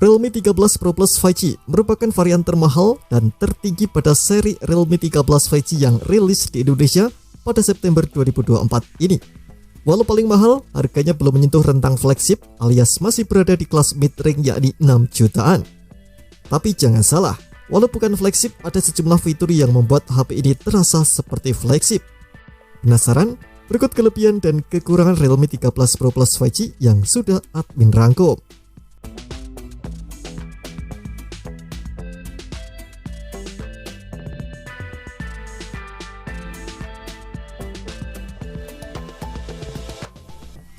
Realme 13 Pro Plus 5G merupakan varian termahal dan tertinggi pada seri Realme 13 5G yang rilis di Indonesia pada September 2024 ini. Walau paling mahal, harganya belum menyentuh rentang flagship alias masih berada di kelas mid-range yakni 6 jutaan. Tapi jangan salah, walau bukan flagship, ada sejumlah fitur yang membuat HP ini terasa seperti flagship. Penasaran? Berikut kelebihan dan kekurangan Realme 13 Pro Plus 5G yang sudah admin rangkum.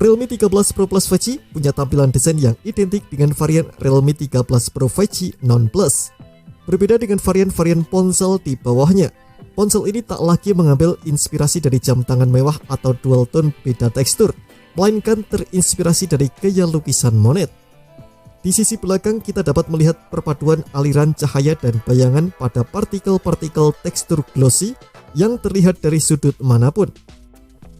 Realme 13 Pro Plus 5G punya tampilan desain yang identik dengan varian Realme 13 Pro 5G Non Plus. Berbeda dengan varian-varian ponsel di bawahnya, ponsel ini tak lagi mengambil inspirasi dari jam tangan mewah atau dual tone beda tekstur, melainkan terinspirasi dari gaya lukisan Monet. Di sisi belakang kita dapat melihat perpaduan aliran cahaya dan bayangan pada partikel-partikel tekstur glossy yang terlihat dari sudut manapun.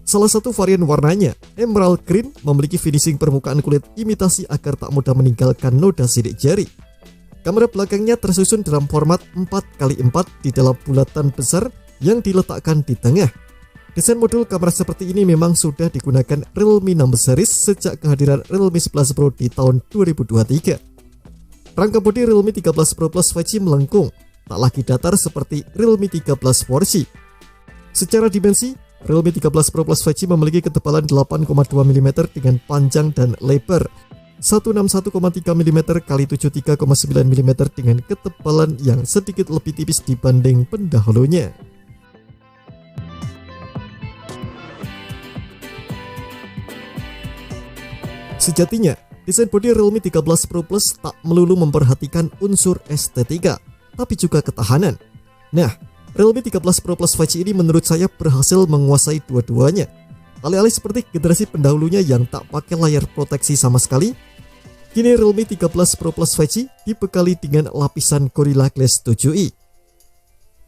Salah satu varian warnanya, Emerald Green, memiliki finishing permukaan kulit imitasi agar tak mudah meninggalkan noda sidik jari. Kamera belakangnya tersusun dalam format 4x4 di dalam bulatan besar yang diletakkan di tengah. Desain modul kamera seperti ini memang sudah digunakan Realme 6 series sejak kehadiran Realme 11 Pro di tahun 2023. Rangka bodi Realme 13 Pro Plus 5G melengkung, tak lagi datar seperti Realme 13 4G. Secara dimensi, Realme 13 Pro Plus 5G memiliki ketebalan 8,2 mm dengan panjang dan lebar 161,3 mm x 73,9 mm dengan ketebalan yang sedikit lebih tipis dibanding pendahulunya. Sejatinya, desain bodi Realme 13 Pro Plus tak melulu memperhatikan unsur estetika, tapi juga ketahanan. Nah, Realme 13 Pro Plus 5G ini menurut saya berhasil menguasai dua-duanya. Alih-alih seperti generasi pendahulunya yang tak pakai layar proteksi sama sekali, kini Realme 13 Pro Plus 5G dibekali dengan lapisan Gorilla Glass 7i.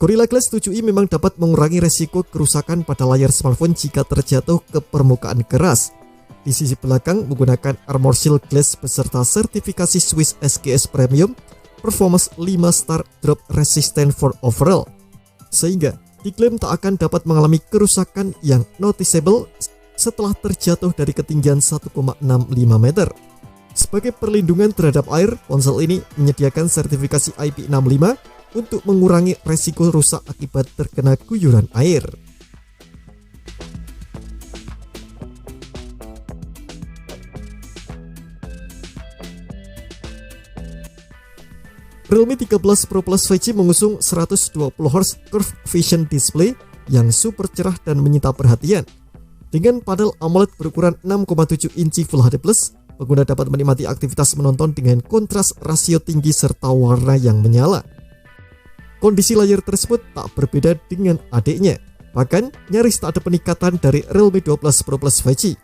Gorilla Glass 7i memang dapat mengurangi resiko kerusakan pada layar smartphone jika terjatuh ke permukaan keras. Di sisi belakang menggunakan Armor Shield Glass beserta sertifikasi Swiss SGS Premium Performance 5 Star Drop Resistant for Overall, sehingga diklaim tak akan dapat mengalami kerusakan yang noticeable setelah terjatuh dari ketinggian 1,65 meter. Sebagai perlindungan terhadap air, ponsel ini menyediakan sertifikasi IP65 untuk mengurangi resiko rusak akibat terkena guyuran air. Realme 13 Pro Plus 5G mengusung 120Hz Curved Vision Display yang super cerah dan menyita perhatian. Dengan panel AMOLED berukuran 6,7 inci Full HD+, pengguna dapat menikmati aktivitas menonton dengan kontras rasio tinggi serta warna yang menyala. Kondisi layar tersebut tak berbeda dengan adiknya, bahkan nyaris tak ada peningkatan dari Realme 12 Pro Plus 5G.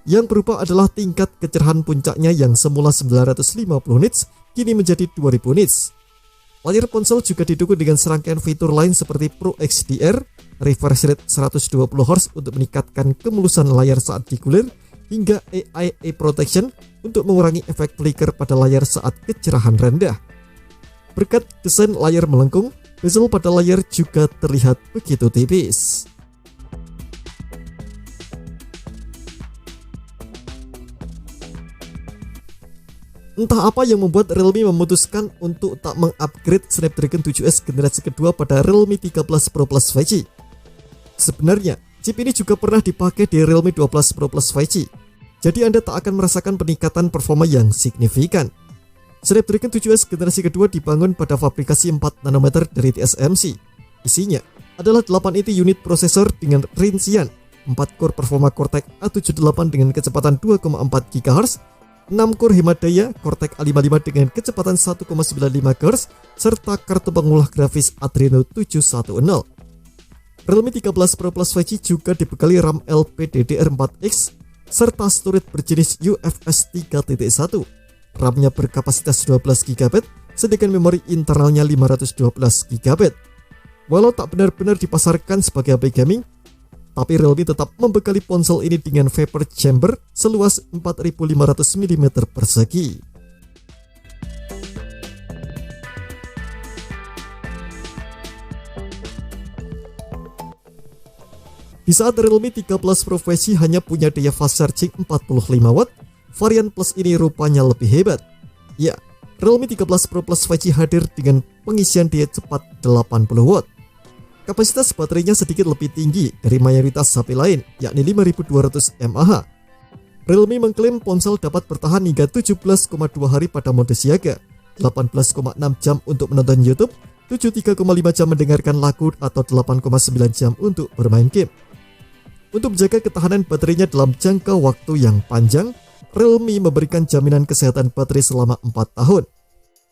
Yang berubah adalah tingkat kecerahan puncaknya yang semula 950 nits kini menjadi 2000 nits. Layar ponsel juga didukung dengan serangkaian fitur lain seperti Pro XDR, refresh rate 120Hz untuk meningkatkan kemulusan layar saat digulir, hingga AI Eye Protection untuk mengurangi efek flicker pada layar saat kecerahan rendah. Berkat desain layar melengkung, bezel pada layar juga terlihat begitu tipis. Entah apa yang membuat Realme memutuskan untuk tak mengupgrade Snapdragon 7S generasi kedua pada Realme 13 Pro Plus 5G. Sebenarnya, chip ini juga pernah dipakai di Realme 12 Pro Plus 5G, jadi Anda tak akan merasakan peningkatan performa yang signifikan. Snapdragon 7S generasi kedua dibangun pada fabrikasi 4 nanometer dari TSMC. Isinya adalah 8 inti unit prosesor dengan rincian 4 core performa Cortex A78 dengan kecepatan 2,4 GHz, 6 core hemat daya Cortex A55 dengan kecepatan 1,95 GHz, serta kartu pengolah grafis Adreno 710. Realme 13 Pro Plus 5G juga dibekali RAM LPDDR4X serta storage berjenis UFS 3.1. RAM-nya berkapasitas 12 GB, sedangkan memori internalnya 512 GB. Walau tak benar-benar dipasarkan sebagai HP gaming, tapi Realme tetap membekali ponsel ini dengan vapor chamber seluas 4500 mm persegi. Di saat Realme 13 Pro 5G hanya punya daya fast charging 45 watt, varian Plus ini rupanya lebih hebat. Ya, Realme 13 Pro Plus 5G hadir dengan pengisian daya cepat 80 watt. Kapasitas baterainya sedikit lebih tinggi dari mayoritas HP lain, yakni 5200 mAh. Realme mengklaim ponsel dapat bertahan hingga 17,2 hari pada mode siaga, 18,6 jam untuk menonton YouTube, 73,5 jam mendengarkan lagu, atau 8,9 jam untuk bermain game. Untuk menjaga ketahanan baterainya dalam jangka waktu yang panjang, Realme memberikan jaminan kesehatan baterai selama 4 tahun.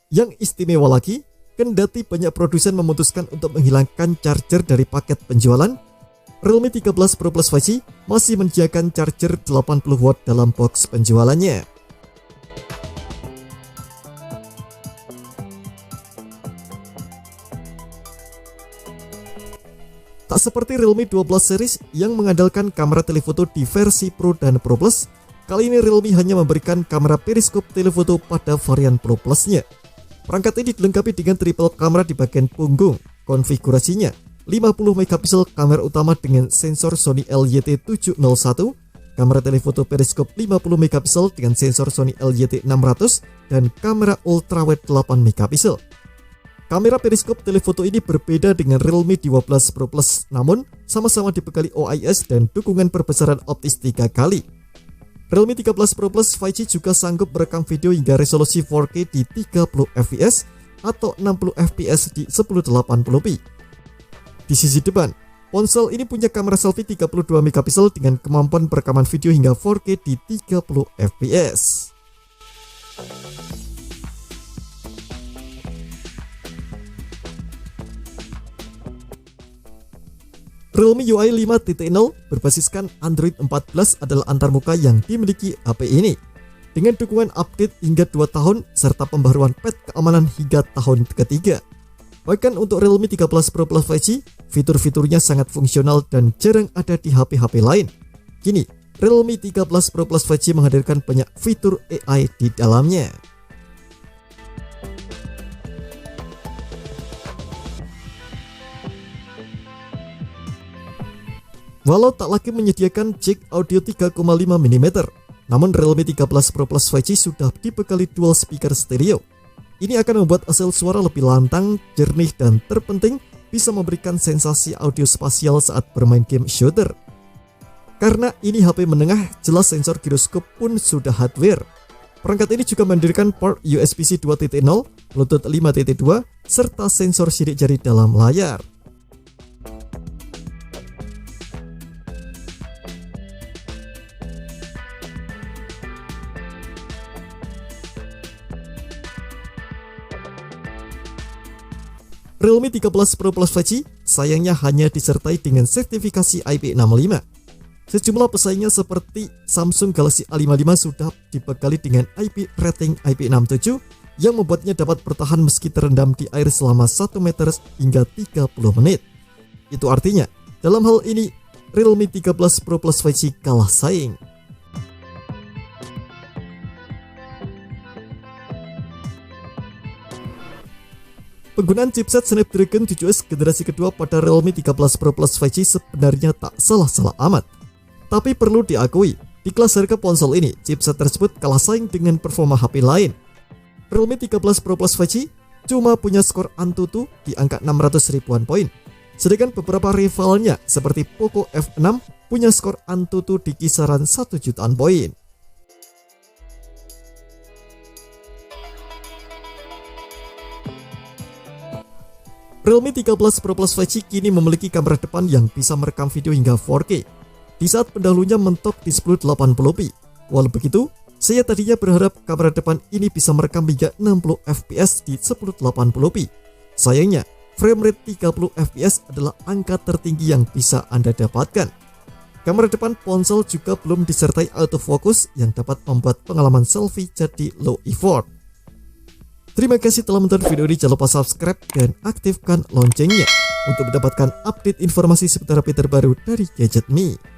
Yang istimewa lagi, kendati banyak produsen memutuskan untuk menghilangkan charger dari paket penjualan, Realme 13 Pro Plus 5G masih menyediakan charger 80 watt dalam box penjualannya. Tak seperti Realme 12 series yang mengandalkan kamera telefoto di versi Pro dan Pro Plus, kali ini Realme hanya memberikan kamera periskop telefoto pada varian Pro Plus-nya. Perangkat ini dilengkapi dengan triple kamera di bagian punggung. Konfigurasinya 50 megapiksel kamera utama dengan sensor Sony LYT701, kamera telefoto periskop 50 megapiksel dengan sensor Sony LYT600, dan kamera ultrawide 8 megapiksel. Kamera periskop telefoto ini berbeda dengan Realme 12 Pro Plus, namun sama-sama dibekali OIS dan dukungan perbesaran optis 3 kali. Realme 13 Pro Plus 5G juga sanggup merekam video hingga resolusi 4K di 30 fps atau 60 fps di 1080p. Di sisi depan, ponsel ini punya kamera selfie 32 megapiksel dengan kemampuan perekaman video hingga 4K di 30 fps. Realme UI 5.0 berbasiskan Android 14 adalah antarmuka yang dimiliki HP ini. Dengan dukungan update hingga 2 tahun serta pembaruan patch keamanan hingga tahun ketiga. Bahkan untuk Realme 13 Pro Plus 5G, fitur-fiturnya sangat fungsional dan jarang ada di HP-HP lain. Kini, Realme 13 Pro Plus 5G menghadirkan banyak fitur AI di dalamnya. Walau tak lagi menyediakan jack audio 3,5 mm, namun Realme 13 Pro Plus 5G sudah dibekali dual speaker stereo. Ini akan membuat hasil suara lebih lantang, jernih, dan terpenting bisa memberikan sensasi audio spasial saat bermain game shooter. Karena ini HP menengah, jelas sensor giroskop pun sudah hardware. Perangkat ini juga menghadirkan port USB-C 2.0, Bluetooth 5.2, serta sensor sidik jari dalam layar. Realme 13 Pro Plus 5G sayangnya hanya disertai dengan sertifikasi IP65. Sejumlah pesaingnya seperti Samsung Galaxy A55 sudah dibekali dengan IP rating IP67 yang membuatnya dapat bertahan meski terendam di air selama 1 meter hingga 30 menit. Itu artinya, dalam hal ini Realme 13 Pro Plus 5G kalah saing. Penggunaan chipset Snapdragon 7S generasi kedua pada Realme 13 Pro Plus 5G sebenarnya tak salah-salah amat. Tapi perlu diakui, di kelas harga ponsel ini, chipset tersebut kalah saing dengan performa HP lain. Realme 13 Pro Plus 5G cuma punya skor Antutu di angka 600 ribuan poin. Sedangkan beberapa rivalnya seperti Poco F6 punya skor Antutu di kisaran 1 jutaan poin. Realme 13 Pro Plus 5G kini memiliki kamera depan yang bisa merekam video hingga 4K, di saat pendahulunya mentok di 1080p. Walau begitu, saya tadinya berharap kamera depan ini bisa merekam hingga 60 fps di 1080p. Sayangnya, frame rate 30 fps adalah angka tertinggi yang bisa Anda dapatkan. Kamera depan ponsel juga belum disertai autofocus yang dapat membuat pengalaman selfie jadi low effort. Terima kasih telah menonton video ini, jangan lupa subscribe dan aktifkan loncengnya untuk mendapatkan update informasi seputar HP terbaru dari Gadget Me.